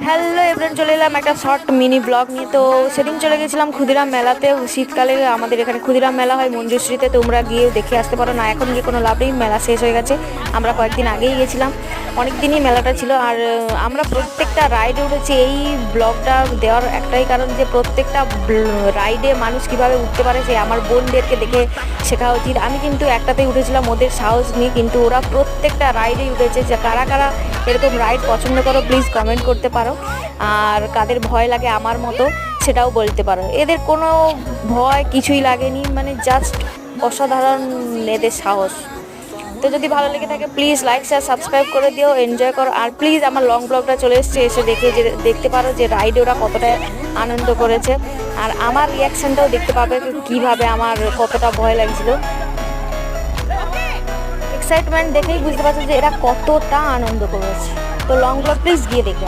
Hello everyone, চলে এলাম একটা শর্ট মিনি ব্লগ নিয়ে। তো সেদিন চলে গেছিলাম ক্ষুদিরাম মেলাতে। শীতকালে আমাদের এখানে ক্ষুদিরাম মেলা হয় মঞ্জুশ্রীতে, তোমরা গিয়ে দেখে আসতে পারো। না এখন গিয়ে কোনো লাভ নেই, মেলা শেষ হয়ে গেছে। আমরা কয়েকদিন আগেই গেছিলাম, অনেক দিনই মেলাটা ছিল। আর আমরা প্রত্যেকটা রাইডে উঠেছি। এই ব্লগটা দেওয়ার একটাই কারণ যে প্রত্যেকটা রাইডে মানুষ কীভাবে উঠতে পারে সে আমার বোনদেরকে দেখে শেখা উচিত। আমি কিন্তু একটাতেই উঠেছিলাম ওদের সাহস নিয়ে, কিন্তু ওরা প্রত্যেকটা রাইডেই উঠেছে। যে কারা কারা এরকম রাইড পছন্দ করো প্লিজ কমেন্ট করতে পারো, আর কাদের ভয় লাগে আমার মতো সেটাও বলতে পারো। এদের কোনো ভয় কিছুই লাগেনি, মানে জাস্ট অসাধারণ এদের সাহস। তো যদি ভালো লেগে থাকে প্লিজ লাইক শেয়ার সাবস্ক্রাইব করে দিও, এনজয় করো। আর প্লিজ আমার লং ব্লগটা চলে এসছে, এসে দেখতে পারো যে রাইডে ওরা কতটা আনন্দ করেছে। আর আমার রিয়াকশানটাও দেখতে পাবে কিভাবে আমার কতটা ভয় লাগছিল। এক্সাইটমেন্ট দেখেই বুঝতে পারছো যে এরা কতটা আনন্দ করেছে। তো লং ব্লগ প্লিজ গিয়ে দেখবে।